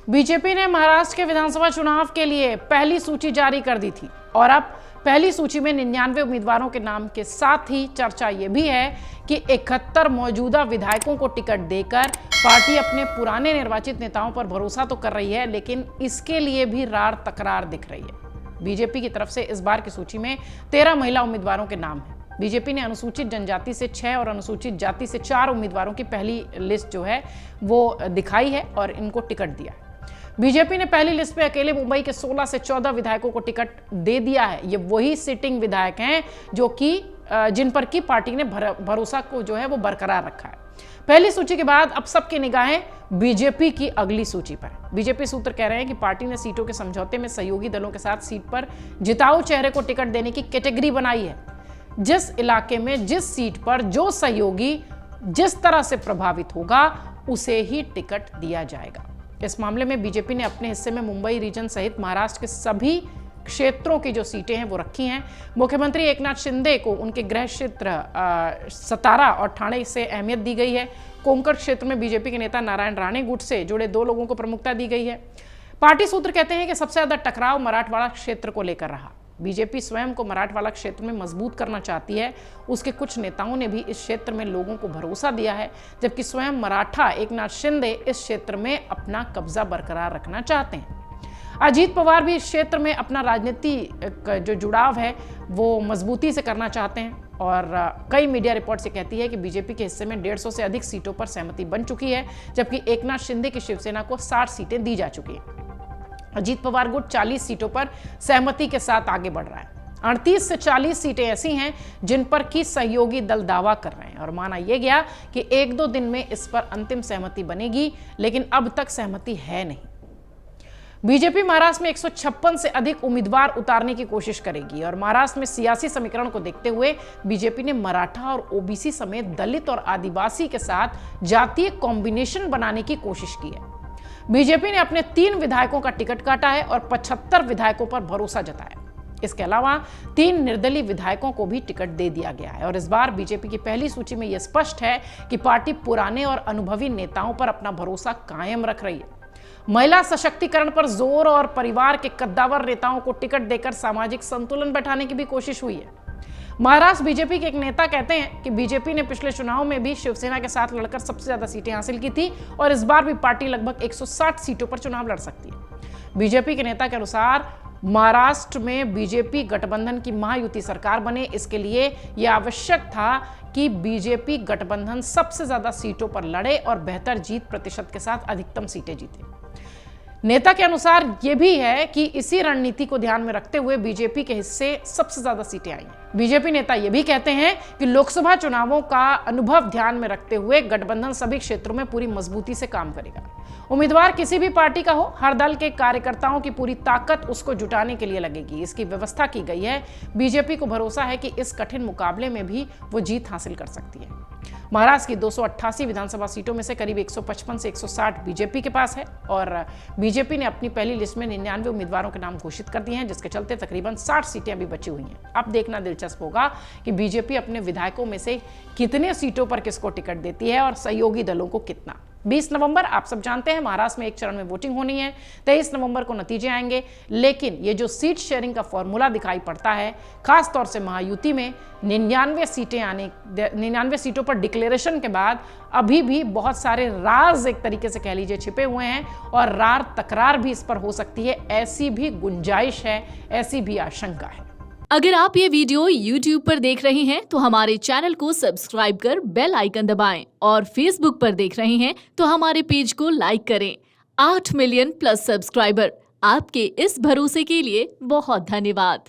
BJP ने महाराष्ट्र के विधानसभा चुनाव के लिए पहली सूची जारी कर दी थी और अब पहली सूची में 99 उम्मीदवारों के नाम के साथ ही चर्चा यह भी है कि 71 मौजूदा विधायकों को टिकट देकर पार्टी अपने पुराने निर्वाचित नेताओं पर भरोसा तो कर रही है, लेकिन इसके लिए भी रार तकरार दिख रही है। बीजेपी की तरफ से इस बार की सूची में 13 महिला उम्मीदवारों के नाम हैं। बीजेपी ने अनुसूचित जनजाति से 6 और अनुसूचित जाति से 4 उम्मीदवारों की पहली लिस्ट जो है वो दिखाई है और इनको टिकट दिया है। बीजेपी ने पहली लिस्ट में अकेले मुंबई के 16 से 14 विधायकों को टिकट दे दिया है। ये वही सिटिंग विधायक हैं जो कि जिन पर की पार्टी ने भरोसा को जो है वो बरकरार रखा है। पहली सूची के बाद अब सबकी निगाहें बीजेपी की अगली सूची पर है। बीजेपी सूत्र कह रहे हैं कि पार्टी ने सीटों के समझौते में सहयोगी दलों के साथ सीट पर जिताऊ चेहरे को टिकट देने की कैटेगरी बनाई है। जिस इलाके में जिस सीट पर जो सहयोगी जिस तरह से प्रभावित होगा उसे ही टिकट दिया जाएगा। इस मामले में बीजेपी ने अपने हिस्से में मुंबई रीजन सहित महाराष्ट्र के सभी क्षेत्रों की जो सीटें हैं वो रखी हैं। मुख्यमंत्री एकनाथ शिंदे को उनके गृह क्षेत्र सतारा और ठाणे से अहमियत दी गई है। कोंकण क्षेत्र में बीजेपी के नेता नारायण राणे गुट से जुड़े 2 लोगों को प्रमुखता दी गई है। पार्टी सूत्र कहते हैं कि सबसे ज्यादा टकराव मराठवाड़ा क्षेत्र को लेकर रहा। बीजेपी स्वयं को मराठवाड़ा क्षेत्र में मजबूत करना चाहती है। उसके कुछ नेताओं ने भी इस क्षेत्र में लोगों को भरोसा दिया है, जबकि स्वयं मराठा एकनाथ शिंदे इस क्षेत्र में अपना कब्जा बरकरार रखना चाहते हैं। अजीत पवार भी इस क्षेत्र में अपना राजनीतिक जो जुड़ाव है वो मजबूती से करना चाहते हैं और कई मीडिया रिपोर्ट से कहती है कि बीजेपी के हिस्से में 150 से अधिक सीटों पर सहमति बन चुकी है, जबकि एकनाथ शिंदे की शिवसेना को 60 सीटें दी जा चुकी हैं। अजीत पवार गुट 40 सीटों पर सहमति के साथ आगे बढ़ रहा है। 38 से 40 सीटें ऐसी हैं जिन पर की सहयोगी दल दावा कर रहे हैं और माना यह गया कि 1-2 दिन में इस पर अंतिम सहमति बनेगी, लेकिन अब तक सहमति है नहीं। बीजेपी महाराष्ट्र में 156 से अधिक उम्मीदवार उतारने की कोशिश करेगी और महाराष्ट्र में सियासी समीकरण को देखते हुए बीजेपी ने मराठा और ओबीसी समेत दलित और आदिवासी के साथ जातीय कॉम्बिनेशन बनाने की कोशिश की है। बीजेपी ने अपने 3 विधायकों का टिकट काटा है और 75 विधायकों पर भरोसा जताया। इसके अलावा 3 निर्दलीय विधायकों को भी टिकट दे दिया गया है और इस बार बीजेपी की पहली सूची में यह स्पष्ट है कि पार्टी पुराने और अनुभवी नेताओं पर अपना भरोसा कायम रख रही है। महिला सशक्तिकरण पर जोर और परिवार के कद्दावर नेताओं को टिकट देकर सामाजिक संतुलन बैठाने की भी कोशिश हुई है। महाराष्ट्र बीजेपी के एक नेता कहते हैं कि बीजेपी ने पिछले चुनाव में भी शिवसेना के साथ लड़कर सबसे ज्यादा सीटें हासिल की थी और इस बार भी पार्टी लगभग 160 सीटों पर चुनाव लड़ सकती है। बीजेपी के नेता के अनुसार महाराष्ट्र में बीजेपी गठबंधन की महायुति सरकार बने, इसके लिए यह आवश्यक था कि बीजेपी गठबंधन सबसे ज्यादा सीटों पर लड़े और बेहतर जीत प्रतिशत के साथ अधिकतम सीटें जीते। नेता के अनुसार यह भी है कि इसी रणनीति को ध्यान में रखते हुए बीजेपी के हिस्से सबसे ज्यादा सीटें आई हैं। बीजेपी नेता यह भी कहते हैं कि लोकसभा चुनावों का अनुभव ध्यान में रखते हुए गठबंधन सभी क्षेत्रों में पूरी मजबूती से काम करेगा। उम्मीदवार किसी भी पार्टी का हो, हर दल के कार्यकर्ताओं की पूरी ताकत उसको जुटाने के लिए लगेगी। इसकी व्यवस्था की गई है। बीजेपी को भरोसा है कि इस कठिन मुकाबले में भी वो जीत हासिल कर सकती है। महाराष्ट्र की 288 विधानसभा सीटों में से करीब 155 से 160 बीजेपी के पास है और बीजेपी ने अपनी पहली लिस्ट में 99 उम्मीदवारों के नाम घोषित कर दिए हैं, जिसके चलते तकरीबन 60 सीटें अभी बची हुई हैं। अब देखना दिलचस्प होगा कि बीजेपी अपने विधायकों में से कितने सीटों पर किसको टिकट देती है और सहयोगी दलों को कितना। 20 नवंबर आप सब जानते हैं महाराष्ट्र में एक चरण में वोटिंग होनी है। 23 नवंबर को नतीजे आएंगे, लेकिन ये जो सीट शेयरिंग का फॉर्मूला दिखाई पड़ता है, खास तौर से महायुति में 99 सीटों पर डिक्लेरेशन के बाद अभी भी बहुत सारे राज एक तरीके से कह लीजिए छिपे हुए हैं और रार तकरार भी इस पर हो सकती है। ऐसी भी गुंजाइश है, ऐसी भी आशंका है। अगर आप ये वीडियो YouTube पर देख रहे हैं तो हमारे चैनल को सब्सक्राइब कर बेल आइकन दबाएं और Facebook पर देख रहे हैं तो हमारे पेज को लाइक करें। 8 मिलियन प्लस सब्सक्राइबर, आपके इस भरोसे के लिए बहुत धन्यवाद।